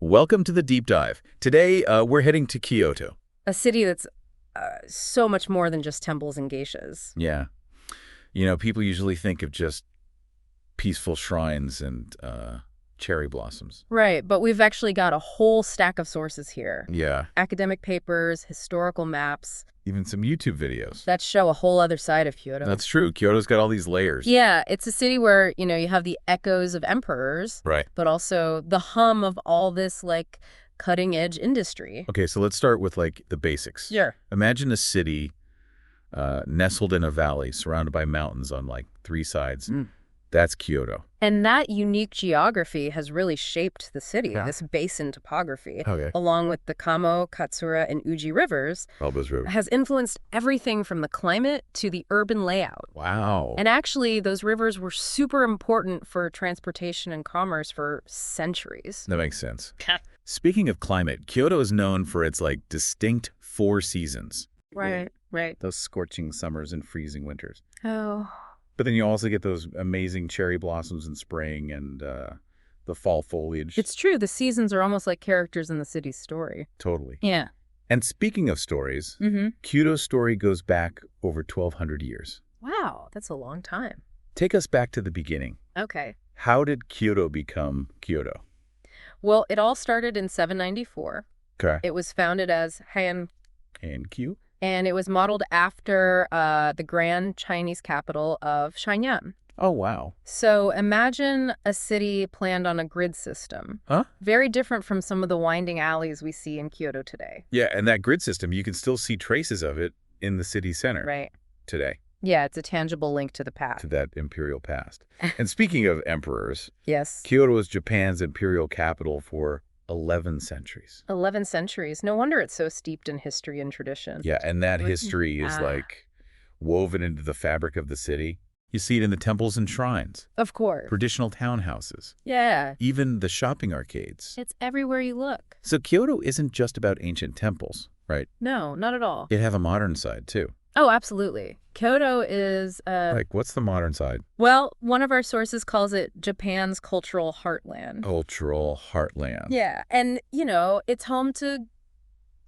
Welcome to the deep dive. Today, we're heading to Kyoto. A city that's so much more than just temples and geishas. Yeah. You know, people usually think of just peaceful shrines and cherry blossoms. Right, but we've actually got a whole stack of sources here. Yeah. Academic papers, historical maps Even some YouTube videos. that show a whole other side of Kyoto. That's true. Kyoto's got all these layers. Yeah, it's a city where, you have the echoes of emperors, Right. but also the hum of all this, cutting-edge industry. Okay, so let's start with, the basics. Sure. Imagine a city nestled in a valley, surrounded by mountains on, three sides. That's Kyoto. And that unique geography has really shaped the city, Yeah. this basin topography, Okay. along with the Kamo, Katsura, and Uji rivers, All those rivers. has influenced everything from the climate to the urban layout. Wow. And actually, those rivers were super important for transportation and commerce for centuries. That makes sense. Speaking of climate, Kyoto is known for its, distinct four seasons. Right. Those scorching summers and freezing winters. Oh. But then you also get those amazing cherry blossoms in spring and the fall foliage. It's true. The seasons are almost like characters in the city's story. Totally. Yeah. And speaking of stories, Mm-hmm. Kyoto's story goes back over 1,200 years. Wow, that's a long time. Take us back to the beginning. Okay. How did Kyoto become Kyoto? Well, it all started in 794. Okay. It was founded as Han, And Q? and it was modeled after the grand Chinese capital of Shenyang. Oh, wow. So imagine a city planned on a grid system. Huh? Very different from some of the winding alleys we see in Kyoto today. Yeah, and that grid system, you can still see traces of it in the city center Right. today, Yeah, it's a tangible link to the to past. that imperial past. And speaking of emperors, Yes. Kyoto was Japan's imperial capital for 11 centuries. 11 centuries. No wonder it's so steeped in history and tradition. Yeah, and that history is Ah. woven into the fabric of the city. You see it in the temples and shrines, Of course. traditional townhouses, Yeah. even the shopping arcades. It's everywhere you look. So Kyoto isn't just about ancient temples, right? No, not at all. It have a modern side too. Oh, absolutely. Kyoto is, What's the modern side? well, one of our sources calls it Japan's cultural heartland. Cultural heartland. Yeah, and, it's home to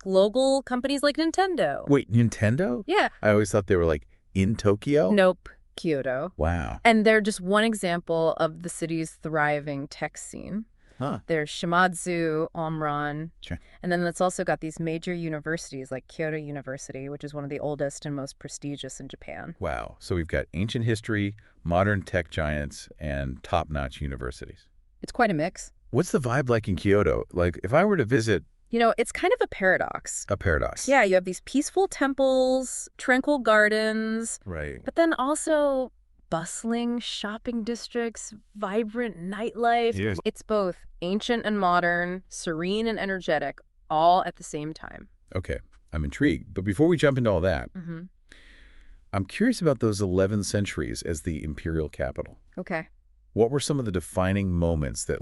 global companies like Nintendo. Wait, Nintendo? Yeah. I always thought they were in Tokyo? Nope, Kyoto. Wow. And they're just one example of the city's thriving tech scene. Huh. There's Shimadzu, Omron, Sure. and then it's also got these major universities like Kyoto University, which is one of the oldest and most prestigious in Japan. Wow. So we've got ancient history, modern tech giants, and top-notch universities. It's quite a mix. What's the vibe like in Kyoto? If I were to visit It's kind of a paradox. a paradox. Yeah, you have these peaceful temples, tranquil gardens, Right. but then also bustling shopping districts, vibrant nightlife. Yes. It's both ancient and modern, serene and energetic, all at the same time. Okay. I'm intrigued. But before we jump into all that, Mm-hmm. I'm curious about those 11 centuries as the imperial capital. Okay. What were some of the defining moments that,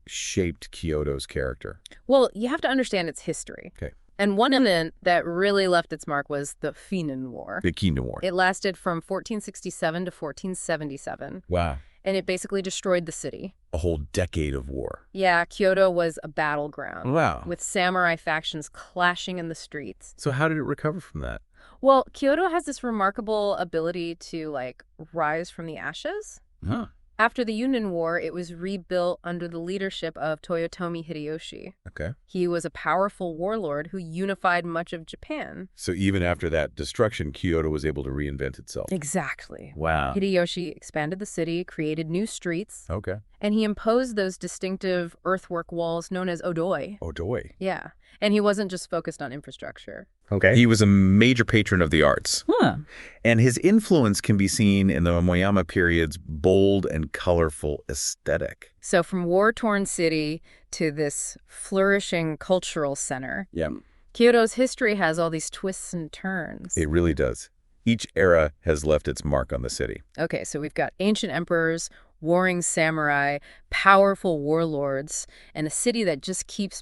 shaped Kyoto's character? Well, you have to understand its history. Okay. And one event that really left its mark was the Funan War. The Kingdom War. It lasted from 1467 to 1477, Wow. and it basically destroyed the city. A whole decade of war. Yeah, Kyoto was a battleground, Wow. with samurai factions clashing in the streets. So how did it recover from that? Well, Kyoto has this remarkable ability to, rise from the ashes. Huh. After the Yunan War, it was rebuilt under the leadership of Toyotomi Hideyoshi. Okay. He was a powerful warlord who unified much of Japan. So even after that destruction, Kyoto was able to reinvent itself. Exactly. Wow. Hideyoshi expanded the city, created new streets, Okay. and he imposed those distinctive earthwork walls known as odoi. Odoi. Yeah. And he wasn't just focused on infrastructure. Okay. He was a major patron of the arts. Huh. And his influence can be seen in the Momoyama period's bold and colorful aesthetic. So from war-torn city to this flourishing cultural center, Yeah. Kyoto's history has all these twists and turns. It really does. Each era has left its mark on the city. Okay, so we've got ancient emperors, warring samurai, powerful warlords, and a city that just keeps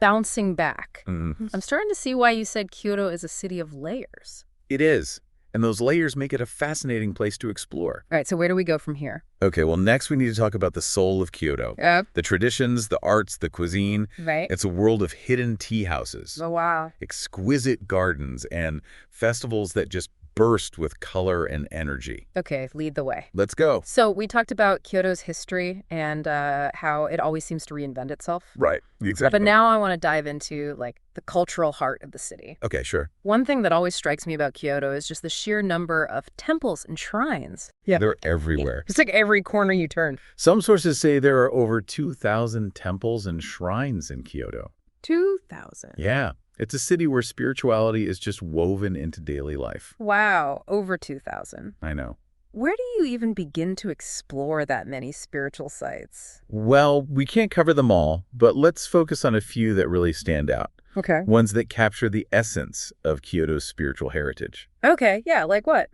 bouncing back. Mm. I'm starting to see why you said Kyoto is a city of layers. It is. And those layers make it a fascinating place to explore. All right, so where do we go from here? Okay, well, next we need to talk about the soul of Kyoto. Yep. The traditions, the arts, the cuisine. Right. It's a world of hidden tea houses, Oh, wow. exquisite gardens, and festivals that just burst with color and energy. Okay, lead the way. Let's go. So we talked about Kyoto's history and how it always seems to reinvent itself. Right, exactly. But now I want to dive into, like, the cultural heart of the city. Okay, sure. One thing that always strikes me about Kyoto is just the sheer number of temples and shrines. Yeah. They're everywhere. It's like every corner you turn. Some sources say there are over 2,000 temples and shrines in Kyoto. 2,000. Yeah, it's a city where spirituality is just woven into daily life. Wow, over 2,000. I know. Where do you even begin to explore that many spiritual sites? Well, we can't cover them all, but let's focus on a few that really stand out. Okay. Ones that capture the essence of Kyoto's spiritual heritage. Okay, yeah, like what?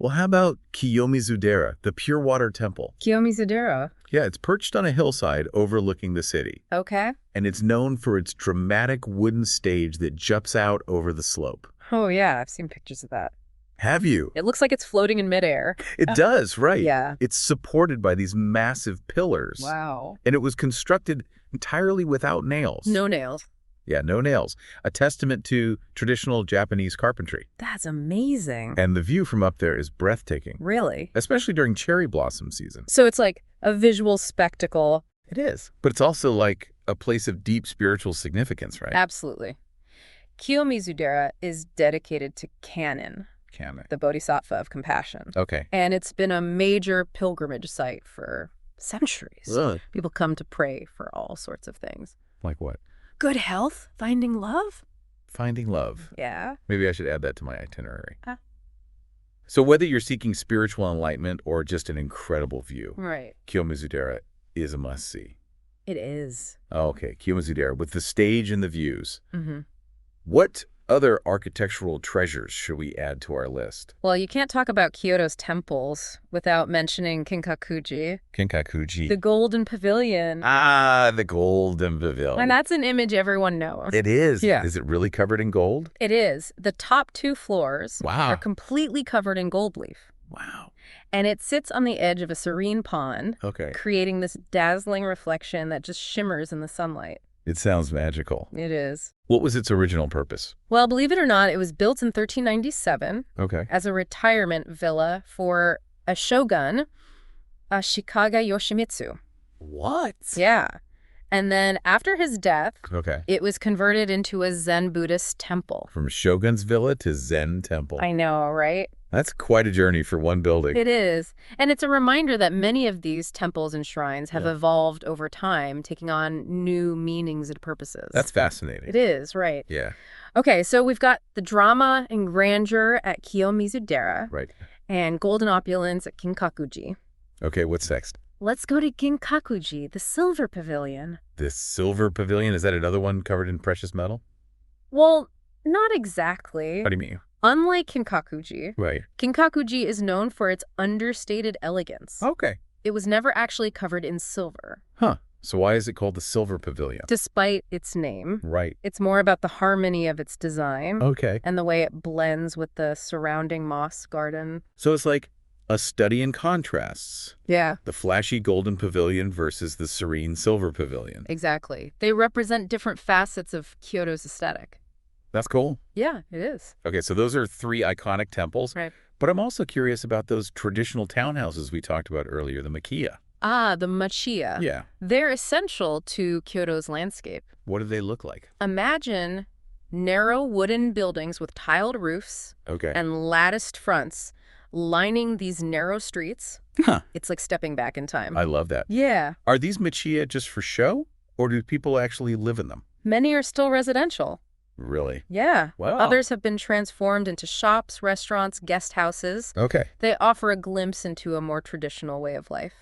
Well, how about Kiyomizu-dera, the pure water temple? Kiyomizu-dera. Yeah, it's perched on a hillside overlooking the city. Okay. And it's known for its dramatic wooden stage that juts out over the slope. Oh, yeah, I've seen pictures of that. Have you? It looks like it's floating in midair. It does, right. Yeah. It's supported by these massive pillars. Wow. And it was constructed entirely without nails. No nails. Yeah, no nails. A testament to traditional Japanese carpentry. That's amazing. And the view from up there is breathtaking, Really? especially during cherry blossom season. So it's like a visual spectacle. It is. But it's also like a place of deep spiritual significance, right? Absolutely. Kiyomizu-dera is dedicated to Kannon, Can it? the bodhisattva of compassion. Okay. And it's been a major pilgrimage site for centuries. Ugh. People come to pray for all sorts of things. Like what? Good health, finding love. Finding love. Yeah. Maybe I should add that to my itinerary. Ah. So whether you're seeking spiritual enlightenment or just an incredible view, Right. Kiyomizu-dera is a must-see. It is. Okay, Kiyomizu-dera, with the stage and the views. Mm-hmm. What other architectural treasures should we add to our list? Well, you can't talk about Kyoto's temples without mentioning Kinkakuji, Kinkakuji. the Golden Pavilion. The Golden Pavilion. And that's an image everyone knows. It is. Yeah. Is it really covered in gold? It is. The top two floors Wow. are completely covered in gold leaf. Wow. And it sits on the edge of a serene pond, Okay. creating this dazzling reflection that just shimmers in the sunlight. It sounds magical. It is. What was its original purpose? Well, believe it or not, it was built in 1397 Okay. as a retirement villa for a shogun, Ashikaga Yoshimitsu. What? Yeah. And then after his death, Okay. it was converted into a Zen Buddhist temple. From Shogun's Villa to Zen Temple. I know, right? That's quite a journey for one building. It is. And it's a reminder that many of these temples and shrines have Yeah. evolved over time, taking on new meanings and purposes. That's fascinating. It is, right. Yeah. Okay, so we've got the drama and grandeur at Kiyomizu-dera Right. and golden opulence at Kinkakuji. Okay, what's next? Let's go to Kinkakuji, the silver pavilion. This silver pavilion, is that another one covered in precious metal? Well, not exactly. What do you mean? Unlike Kinkakuji, Right. Kinkakuji is known for its understated elegance. Okay. It was never actually covered in silver, Huh. So why is it called the silver pavilion? despite its name. Right. It's more about the harmony of its design Okay. and the way it blends with the surrounding moss garden. So it's like a study in contrasts. Yeah, The flashy golden pavilion versus the serene silver pavilion. exactly. They represent different facets of Kyoto's aesthetic. That's cool. Yeah, it is. Okay, so those are three iconic temples. Right. But I'm also curious about those traditional townhouses we talked about earlier, the makiya. Ah, the machiya. Yeah. They're essential to Kyoto's landscape. What do they look like? Imagine narrow wooden buildings with tiled roofs Okay. and latticed fronts lining these narrow streets. Huh. It's like stepping back in time. I love that. Yeah. Are these machiya just for show, or do people actually live in them? Many are still residential. Really? Yeah. Wow. Others have been transformed into shops, restaurants, guest houses. Okay. They offer a glimpse into a more traditional way of life.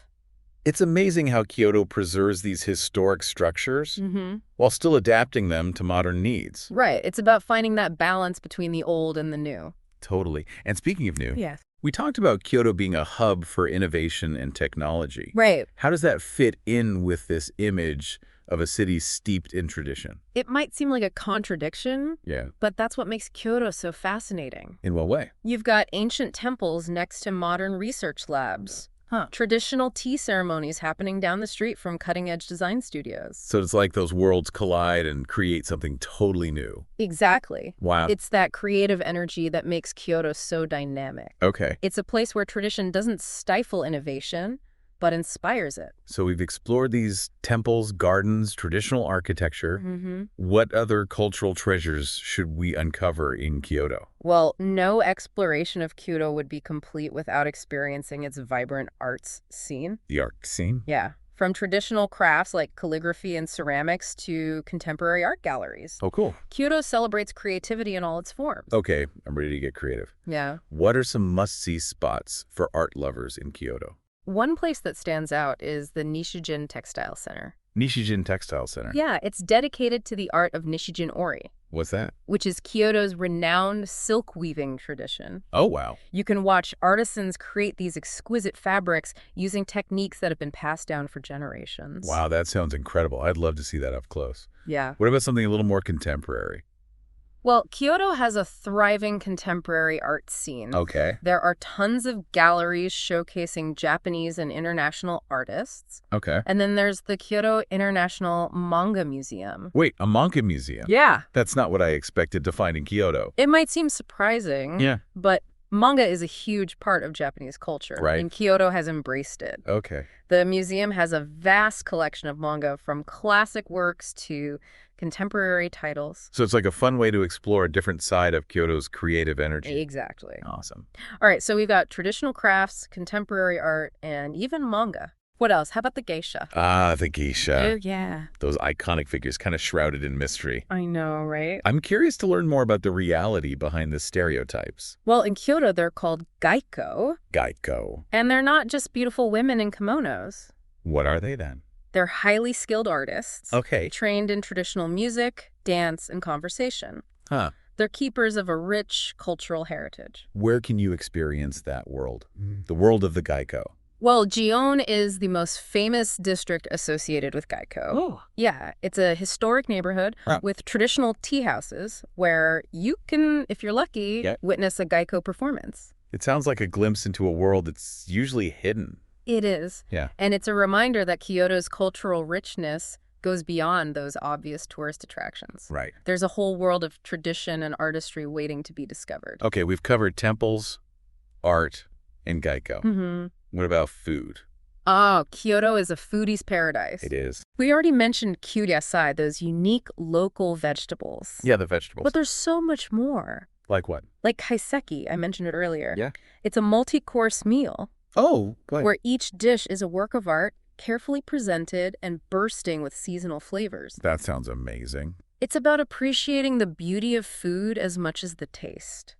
It's amazing how Kyoto preserves these historic structures Mm-hmm. while still adapting them to modern needs. Right. It's about finding that balance between the old and the new. Totally. And speaking of new, Yes. We talked about Kyoto being a hub for innovation and technology. Right. How does that fit in with this image of a city steeped in tradition? It might seem like a contradiction, Yeah. but that's what makes Kyoto so fascinating. In what way? You've got ancient temples next to modern research labs. Traditional tea ceremonies happening down the street from cutting-edge design studios. So it's like those worlds collide and create something totally new. Exactly. Wow. It's that creative energy that makes Kyoto so dynamic. Okay. It's a place where tradition doesn't stifle innovation, but inspires it. So we've explored these temples, gardens, traditional architecture. Mm-hmm. What other cultural treasures should we uncover in Kyoto? Well, no exploration of Kyoto would be complete without experiencing its vibrant arts scene. The art scene? Yeah. From traditional crafts like calligraphy and ceramics to contemporary art galleries. Oh, cool. Kyoto celebrates creativity in all its forms. Okay, I'm ready to get creative. Yeah. What are some must-see spots for art lovers in Kyoto? One place that stands out is the Nishijin Textile Center. Nishijin Textile Center. Yeah, it's dedicated to the art of Nishijin Ori, What's that? which is Kyoto's renowned silk weaving tradition. Oh, wow. You can watch artisans create these exquisite fabrics using techniques that have been passed down for generations. Wow, that sounds incredible. I'd love to see that up close. Yeah. What about something a little more contemporary? Well, Kyoto has a thriving contemporary art scene. Okay. There are tons of galleries showcasing Japanese and international artists. Okay. And then there's the Kyoto International Manga Museum. Wait, a manga museum? Yeah. That's not what I expected to find in Kyoto. It might seem surprising, Yeah. but manga is a huge part of Japanese culture. Right. And Kyoto has embraced it. Okay. The museum has a vast collection of manga, from classic works to contemporary titles. So it's like a fun way to explore a different side of Kyoto's creative energy. Exactly. Awesome. All right, so we've got traditional crafts, contemporary art, and even manga. What else? How about the geisha? Ah, the geisha. Oh, yeah. Those iconic figures kind of shrouded in mystery. I know, right? I'm curious to learn more about the reality behind the stereotypes. Well, in Kyoto, they're called gaiko, Geiko. and they're not just beautiful women in kimonos. What are they then? They're highly skilled artists, Okay. trained in traditional music, dance, and conversation. Huh. They're keepers of a rich cultural heritage. Where can you experience that world? The world of the Geiko. Well, Gion is the most famous district associated with Geico. Oh. Yeah, it's a historic neighborhood Wow. with traditional tea houses where you can, if you're lucky, Yeah. witness a Geico performance. It sounds like a glimpse into a world that's usually hidden. It is. Yeah. And it's a reminder that Kyoto's cultural richness goes beyond those obvious tourist attractions. Right. There's a whole world of tradition and artistry waiting to be discovered. Okay, we've covered temples, art, and Geiko. Mm-hmm. What about food? Oh, Kyoto is a foodie's paradise. It is. We already mentioned kyuriasai, those unique local vegetables. Yeah, the vegetables. But there's so much more. Like what? Like kaiseki, I mentioned it earlier. Yeah. It's a multi-course meal Oh, go ahead. where each dish is a work of art, carefully presented and bursting with seasonal flavors. That sounds amazing. It's about appreciating the beauty of food as much as the taste.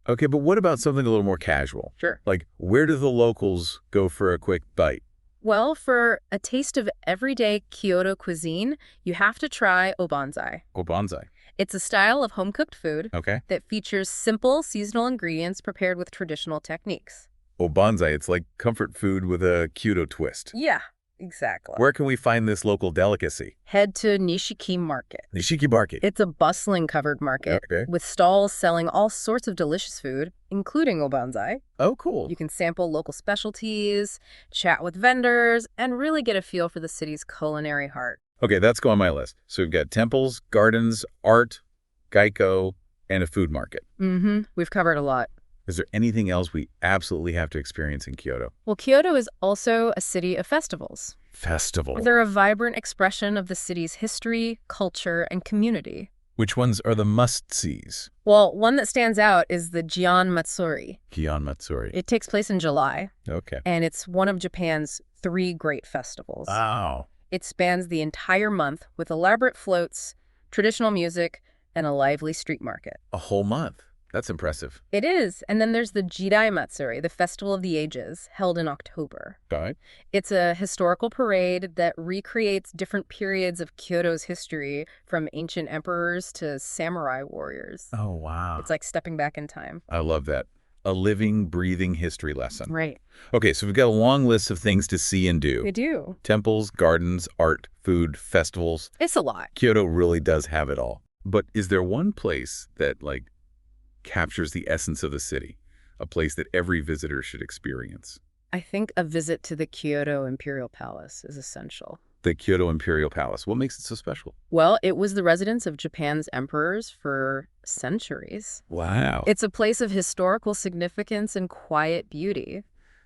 Okay, but what about something a little more casual? Sure. Like, where do the locals go for a quick bite? Well, for a taste of everyday Kyoto cuisine, you have to try obanzai. Oh, bonsai. It's a style of home-cooked food Okay. that features simple seasonal ingredients prepared with traditional techniques. Oh, bonsai. It's like comfort food with a Kyoto twist. Yeah, exactly. Where can we find this local delicacy? Head to Nishiki Market. Nishiki Market. It's a bustling covered market Okay. with stalls selling all sorts of delicious food, including obanzai. Oh, cool. You can sample local specialties, chat with vendors, and really get a feel for the city's culinary heart. Okay, that's go on my list. So we've got temples, gardens, art, Geiko, and a food market. Mm-hmm. We've covered a lot. Is there anything else we absolutely have to experience in Kyoto? Well, Kyoto is also a city of festivals. Festival. They're a vibrant expression of the city's history, culture, and community. Which ones are the must-sees? Well, one that stands out is the Gion Matsuri. Kion Matsuri. It takes place in July, Okay. and it's one of Japan's 3 great festivals. Wow. It spans the entire month with elaborate floats, traditional music, and a lively street market. A whole month. That's impressive. It is. And then there's the Jidai Matsuri, the Festival of the Ages, held in October. All right. It's a historical parade that recreates different periods of Kyoto's history, from ancient emperors to samurai warriors. Oh, wow. It's like stepping back in time. I love that. A living, breathing history lesson. Right. Okay, so we've got a long list of things to see and do. We do. Temples, gardens, art, food, festivals. It's a lot. Kyoto really does have it all. But is there one place that, captures the essence of the city? A place that every visitor should experience? I think a visit to the Kyoto Imperial Palace is essential. The Kyoto Imperial Palace. What makes it so special? Well, it was the residence of Japan's emperors for centuries. Wow. It's a place of historical significance and quiet beauty.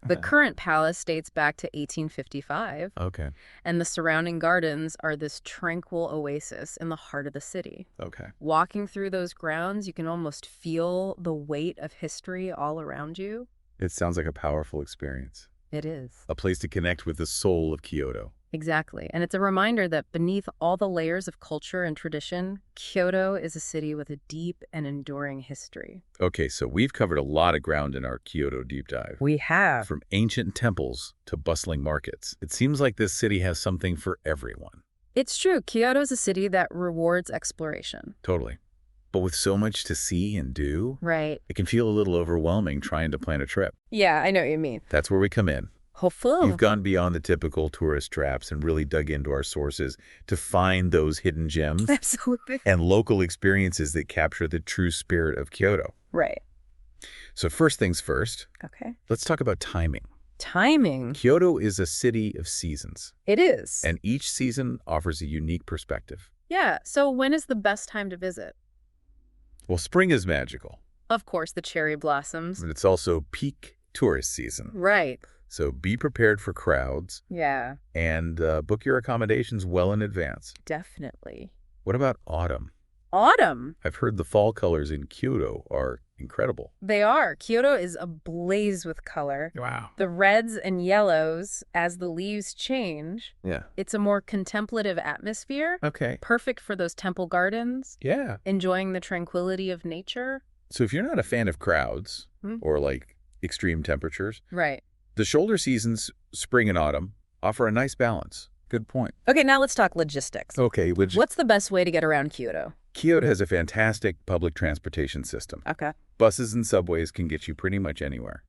The current palace dates back to 1855, Okay. and the surrounding gardens are this tranquil oasis in the heart of the city. Okay. Walking through those grounds, you can almost feel the weight of history all around you. It sounds like a powerful experience. It is. A place to connect with the soul of Kyoto. Exactly. And it's a reminder that beneath all the layers of culture and tradition, Kyoto is a city with a deep and enduring history. Okay, so we've covered a lot of ground in our Kyoto deep dive. We have. From ancient temples to bustling markets. It seems like this city has something for everyone. It's true. Kyoto is a city that rewards exploration. Totally. But with so much to see and do, Right. it can feel a little overwhelming trying to plan a trip. Yeah, I know what you mean. That's where we come in. Hopefully. You've gone beyond the typical tourist traps and really dug into our sources to find those hidden gems Absolutely. and local experiences that capture the true spirit of Kyoto. Right. So first things first, Okay. let's talk about timing. Timing. Kyoto is a city of seasons, It is. and each season offers a unique perspective. Yeah. So when is the best time to visit? Well, spring is magical, Of course, the cherry blossoms. but it's also peak tourist season. Right. So be prepared for crowds Yeah, and book your accommodations well in advance. definitely. What about autumn? Autumn. I've heard the fall colors in Kyoto are incredible. They are. Kyoto is ablaze with color. Wow. The reds and yellows as the leaves change. Yeah. It's a more contemplative atmosphere, Okay. perfect for those temple gardens, Yeah. enjoying the tranquility of nature. So if you're not a fan of crowds Hmm. or extreme temperatures, Right. the shoulder seasons, spring and autumn, offer a nice balance. Good point. Okay, now let's talk logistics. Okay, What's the best way to get around Kyoto? Kyoto has a fantastic public transportation system. Okay. Buses and subways can get you pretty much anywhere.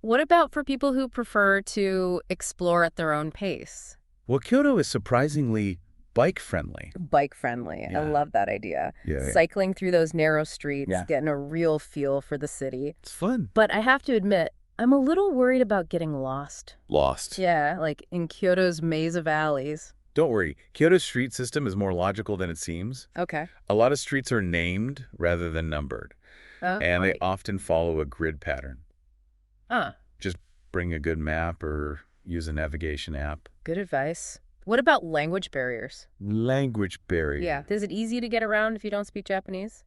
What about for people who prefer to explore at their own pace? Well, Kyoto is surprisingly bike-friendly. Bike friendly. Yeah. I love that idea. Yeah. Cycling through those narrow streets, Yeah. getting a real feel for the city. It's fun. But I have to admit, I'm a little worried about getting lost. Lost. Yeah, like in Kyoto's maze of alleys. Don't worry. Kyoto's street system is more logical than it seems. Okay. A lot of streets are named rather than numbered, Oh, and they right. often follow a grid pattern. Just bring a good map or use a navigation app. Good advice. What about language barriers? Language barrier. Yeah. Is it easy to get around if you don't speak Japanese?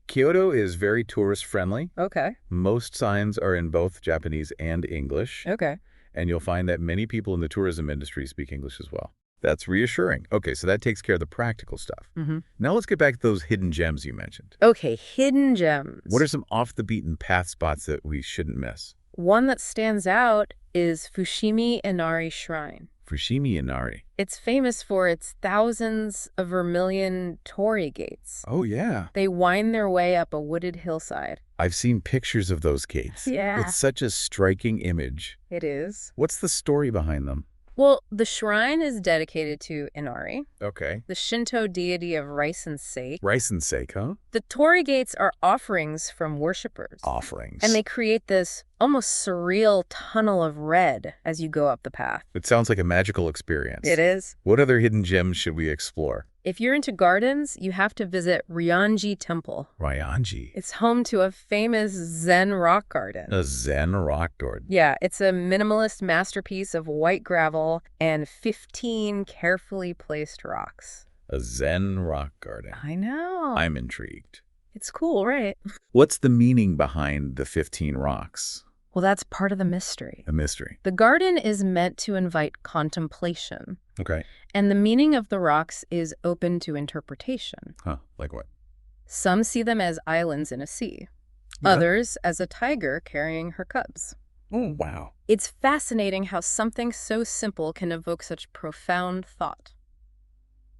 Kyoto is very tourist-friendly. Okay. Most signs are in both Japanese and English, Okay. and you'll find that many people in the tourism industry speak English as well. That's reassuring. Okay, so that takes care of the practical stuff. Mm-hmm. Now let's get back to those hidden gems you mentioned. Okay, hidden gems. What are some off-the-beaten-path spots that we shouldn't miss? One that stands out is Fushimi Inari Shrine. Fushimi Inari. It's famous for its thousands of vermilion torii gates. Oh, yeah. They wind their way up a wooded hillside. I've seen pictures of those gates. Yeah. It's such a striking image. It is. What's the story behind them? Well, the shrine is dedicated to Inari, Okay. the Shinto deity of rice and sake. Rice and sake, huh? The torii gates are offerings from worshippers. Offerings. And they create this almost surreal tunnel of red as you go up the path. It sounds like a magical experience. It is. What other hidden gems should we explore? If you're into gardens, you have to visit Ryanji Temple. Ryanji. It's home to a famous Zen rock garden. A Zen rock garden. Yeah, it's a minimalist masterpiece of white gravel and 15 carefully placed rocks. A Zen rock garden. I know. I'm intrigued. It's cool, right? What's the meaning behind the 15 rocks? Well, that's part of the mystery. A mystery. The garden is meant to invite contemplation, Okay. and the meaning of the rocks is open to interpretation. Huh. Like what? Some see them as islands in a sea, Yeah. others as a tiger carrying her cubs. Oh, wow. It's fascinating how something so simple can evoke such profound thought.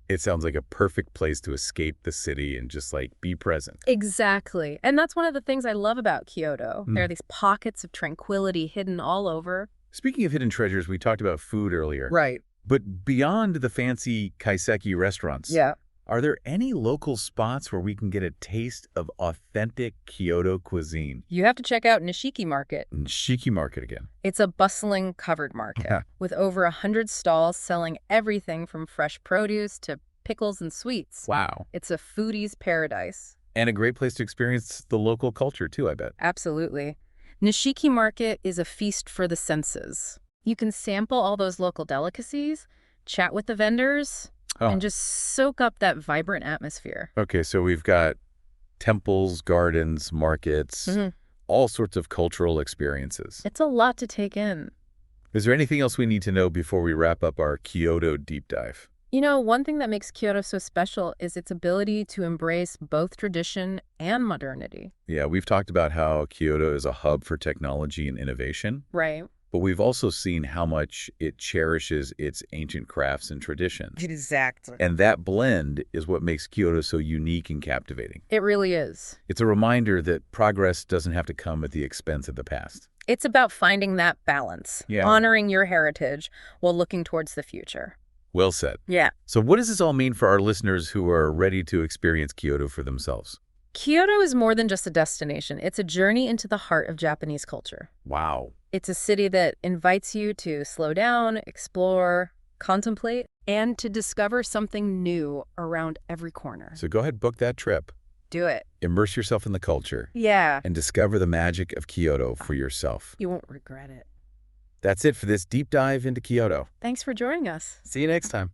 It sounds like a perfect place to escape the city and just like be present. Exactly. And that's one of the things I love about Kyoto. There Mm. are these pockets of tranquility hidden all over. Speaking of hidden treasures, we talked about food earlier. Right. But beyond the fancy kaiseki restaurants, Yeah. are there any local spots where we can get a taste of authentic Kyoto cuisine? You have to check out Nishiki Market. Shiki Market again. It's a bustling covered market with over 100 stalls selling everything from fresh produce to pickles and sweets. Wow. It's a foodie's paradise. And a great place to experience the local culture, too, I bet. Absolutely. Nishiki Market is a feast for the senses. You can sample all those local delicacies, chat with the vendors, and just soak up that vibrant atmosphere. Okay, so we've got temples, gardens, markets, all sorts of cultural experiences. It's a lot to take in. Is there anything else we need to know before we wrap up our Kyoto deep dive? You know, one thing that makes Kyoto so special is its ability to embrace both tradition and modernity. Yeah, we've talked about how Kyoto is a hub for technology and innovation, Right. but we've also seen how much it cherishes its ancient crafts and traditions. Exactly. And that blend is what makes Kyoto so unique and captivating. It really is. It's a reminder that progress doesn't have to come at the expense of the past. It's about finding that balance, honoring your heritage while looking towards the future. Well said. Yeah. So what does this all mean for our listeners who are ready to experience Kyoto for themselves? Kyoto is more than just a destination. It's a journey into the heart of Japanese culture. Wow. It's a city that invites you to slow down, explore, contemplate, and to discover something new around every corner. So go ahead, book that trip. Do it. Immerse yourself in the culture. Yeah. And discover the magic of Kyoto for yourself. You won't regret it. That's it for this deep dive into Kyoto. Thanks for joining us. See you next time.